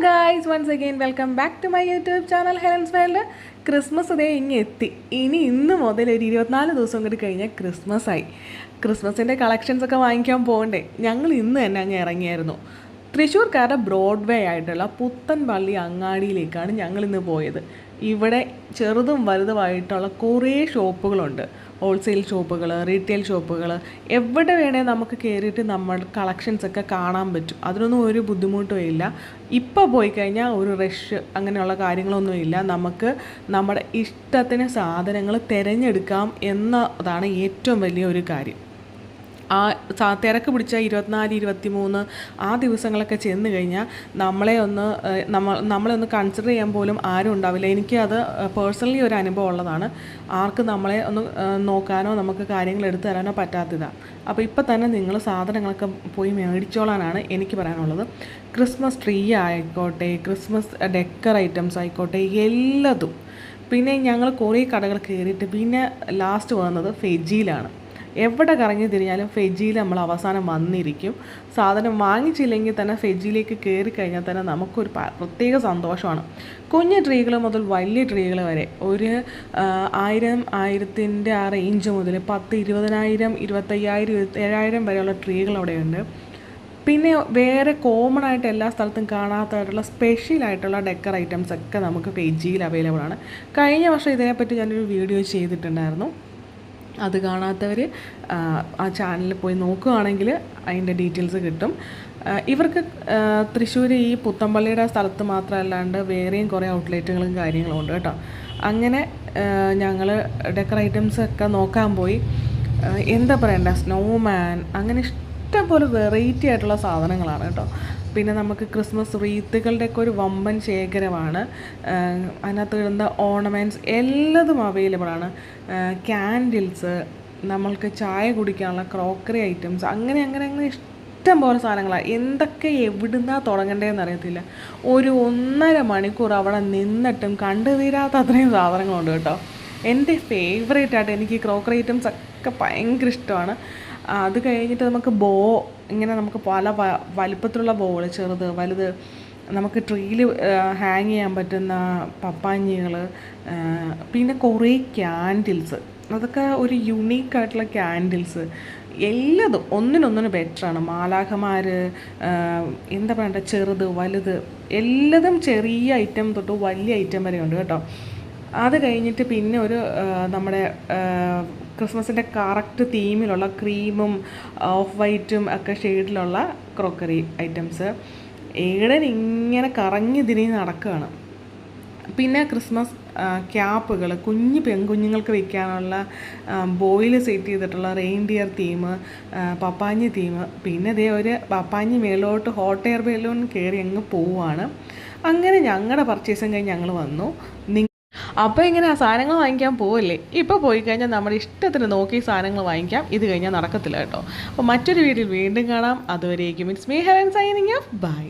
Guys, once again welcome back to my YouTube channel Helen's World. Christmas ഇതേ എത്തി. ഇന്ന് മുതൽ ഒരു 24 ദിവസം കൂടി കഴിഞ്ഞാൽ ക്രിസ്മസ് ആയി. ക്രിസ്മസിൻ്റെ കളക്ഷൻസൊക്കെ വാങ്ങിക്കാൻ പോകണ്ടേ? ഞങ്ങൾ ഇന്ന് തന്നെ അങ്ങ് ഇറങ്ങിയായിരുന്നു. തൃശ്ശൂർക്കാരുടെ ബ്രോഡ്വേ ആയിട്ടുള്ള പുത്തൻപള്ളി അങ്ങാടിയിലേക്കാണ് ഞങ്ങളിന്ന് പോയത്. ഇവിടെ ചെറുതും വലുതുമായിട്ടുള്ള കുറേ ഷോപ്പുകളുണ്ട്. ഹോൾസെയിൽ ഷോപ്പുകൾ, റീറ്റെയിൽ ഷോപ്പുകൾ, എവിടെ വേണേൽ നമുക്ക് കയറിയിട്ട് നമ്മുടെ കളക്ഷൻസൊക്കെ കാണാൻ പറ്റും. അതിനൊന്നും ഒരു ബുദ്ധിമുട്ടും ഇല്ല. ഇപ്പോൾ പോയി കഴിഞ്ഞാൽ ഒരു റഷ് അങ്ങനെയുള്ള കാര്യങ്ങളൊന്നുമില്ല. നമുക്ക് നമ്മുടെ ഇഷ്ടത്തിന് സാധനങ്ങൾ തിരഞ്ഞെടുക്കാം എന്നതാണ് ഏറ്റവും വലിയ ഒരു കാര്യം. തിരക്ക് പിടിച്ച 24, 23 ആ ദിവസങ്ങളൊക്കെ ചെന്ന് കഴിഞ്ഞാൽ നമ്മളെ ഒന്ന് കൺസിഡർ ചെയ്യാൻ പോലും ആരും ഉണ്ടാവില്ല. എനിക്ക് അത് പേഴ്സണലി ഒരു അനുഭവം ഉള്ളതാണ്. ആർക്കും നമ്മളെ ഒന്ന് നോക്കാനോ നമുക്ക് കാര്യങ്ങൾ എടുത്തു തരാനോ പറ്റാത്തതാണ്. അപ്പോൾ ഇപ്പം തന്നെ നിങ്ങൾ സാധനങ്ങളൊക്കെ പോയി മേടിച്ചോളാനാണ് എനിക്ക് പറയാനുള്ളത്. ക്രിസ്മസ് ട്രീ ആയിക്കോട്ടെ, ക്രിസ്മസ് ഡെക്കർ ഐറ്റംസ് ആയിക്കോട്ടെ, എല്ലാതും. പിന്നെ ഞങ്ങൾ കുറേ കടകൾ കയറിയിട്ട് പിന്നെ ലാസ്റ്റ് വന്നത് ഫെജിയിലാണ്. എവിടെ കറങ്ങി തിരിഞ്ഞാലും ഫെജിയിൽ നമ്മൾ അവസാനം വന്നിരിക്കും. സാധനം വാങ്ങിച്ചില്ലെങ്കിൽ തന്നെ ഫെജിയിലേക്ക് കയറി കഴിഞ്ഞാൽ തന്നെ നമുക്കൊരു പ്രത്യേക സന്തോഷമാണ്. കുഞ്ഞു ട്രീകൾ മുതൽ വലിയ ട്രീകൾ വരെ ഒരു 1000 ആ റേഞ്ച് മുതൽ 10, 20,000, 25,000, 27,000 വരെയുള്ള ട്രീകൾ അവിടെയുണ്ട്. പിന്നെ വേറെ കോമൺ ആയിട്ട് എല്ലാ സ്ഥലത്തും കാണാത്തതായിട്ടുള്ള സ്പെഷ്യലായിട്ടുള്ള ഡെക്കർ ഐറ്റംസ് ഒക്കെ നമുക്ക് ഫെജിയിൽ അവൈലബിൾ ആണ്. കഴിഞ്ഞ വർഷം ഇതിനെപ്പറ്റി ഞാനൊരു വീഡിയോ ചെയ്തിട്ടുണ്ടായിരുന്നു. അത് കാണാത്തവർ ആ ചാനലിൽ പോയി നോക്കുകയാണെങ്കിൽ അതിൻ്റെ ഡീറ്റെയിൽസ് കിട്ടും. ഇവർക്ക് തൃശ്ശൂർ ഈ പുത്തമ്പള്ളിയുടെ സ്ഥലത്ത് മാത്രമല്ലാണ്ട് വേറെയും കുറേ ഔട്ട്ലെറ്റുകളും കാര്യങ്ങളും ഉണ്ട് കേട്ടോ. അങ്ങനെ ഞങ്ങൾ ഡെക്കർ ഐറ്റംസ് ഒക്കെ നോക്കാൻ പോയി. എന്താ പറയണ്ട, സ്നോമാൻ, അങ്ങനെ ഇഷ്ടംപോലെ വെറൈറ്റി ആയിട്ടുള്ള സാധനങ്ങളാണ് കേട്ടോ. പിന്നെ നമുക്ക് ക്രിസ്മസ് റീത്തുകളുടെയൊക്കെ ഒരു വമ്പൻ ശേഖരമാണ്. അതിനകത്ത് ഇടുന്ന ഓർണമെൻറ്റ്സ് എല്ലാതും അവൈലബിളാണ്. ക്യാൻഡിൽസ്, നമ്മൾക്ക് ചായ കുടിക്കാനുള്ള ക്രോക്കറി ഐറ്റംസ്, അങ്ങനെ ഇഷ്ടം പോലെ സാധനങ്ങളാണ്. എന്തൊക്കെ എവിടുന്നാണ് തുടങ്ങേണ്ടതെന്ന് അറിയത്തില്ല. ഒരു 1.5 മണിക്കൂർ അവിടെ നിന്നിട്ടും കണ്ടു തീരാത്ത അത്രയും സാധനങ്ങളുണ്ട് കേട്ടോ. എൻ്റെ ഫേവറേറ്റ് ആയിട്ട് എനിക്ക് ക്രോക്കറി ഐറ്റംസ് ഒക്കെ ഭയങ്കര ഇഷ്ടമാണ്. അത് കഴിഞ്ഞിട്ട് നമുക്ക് ഇങ്ങനെ നമുക്ക് പല വലിപ്പത്തിലുള്ള ബോൾ, ചെറുത് വലുത്, നമുക്ക് ട്രീയിൽ ഹാങ് ചെയ്യാൻ പറ്റുന്ന പപ്പാഞ്ഞികൾ, പിന്നെ കുറേ ക്യാൻഡിൽസ്, അതൊക്കെ ഒരു യുണീക്കായിട്ടുള്ള ക്യാൻഡിൽസ്, എല്ലാതും ഒന്നിനൊന്നിന് ബെറ്ററാണ്. മാലാഖമാർ, എന്താ പറയണ്ട, ചെറുത് വലുത് എല്ലാതും, ചെറിയ ഐറ്റം തൊട്ട് വലിയ ഐറ്റം വരെ ഉണ്ട് കേട്ടോ. അത് കഴിഞ്ഞിട്ട് പിന്നെ ഒരു നമ്മുടെ ക്രിസ്മസിൻ്റെ കറക്റ്റ് തീമിലുള്ള ക്രീമും ഓഫ് വൈറ്റും ഒക്കെ ഷെയ്ഡിലുള്ള ക്രോക്കറി ഐറ്റംസ്. ഏടൻ ഇങ്ങനെ കറങ്ങി തിരിഞ്ഞ് നടക്കുകയാണ്. പിന്നെ ക്രിസ്മസ് ക്യാപ്പുകൾ, പെൺകുഞ്ഞുങ്ങൾക്ക് വയ്ക്കാനുള്ള ബോയിൽ സെറ്റ് ചെയ്തിട്ടുള്ള റെയിൻഡിയർ തീം, പപ്പാഞ്ഞി തീം. പിന്നെ ഇതേ ഒരു പപ്പാഞ്ഞി മേലോട്ട് ഹോട്ട് എയർ ബലൂൺ കയറി അങ്ങ് പോവുകയാണ്. അങ്ങനെ ഞങ്ങളുടെ പർച്ചേസും കഴിഞ്ഞ് ഞങ്ങൾ വന്നു. അപ്പോൾ ഇങ്ങനെ ആ സാധനങ്ങൾ വാങ്ങിക്കാൻ പോവല്ലേ? ഇപ്പോൾ പോയി കഴിഞ്ഞാൽ നമ്മുടെ ഇഷ്ടത്തിന് നോക്കി സാധനങ്ങൾ വാങ്ങിക്കാം. ഇത് കഴിഞ്ഞാൽ നടക്കത്തില്ല കേട്ടോ. അപ്പോൾ മറ്റൊരു വീഡിയോയിൽ വീണ്ടും കാണാം. അതുവരേക്കും it's me Helen signing off. By.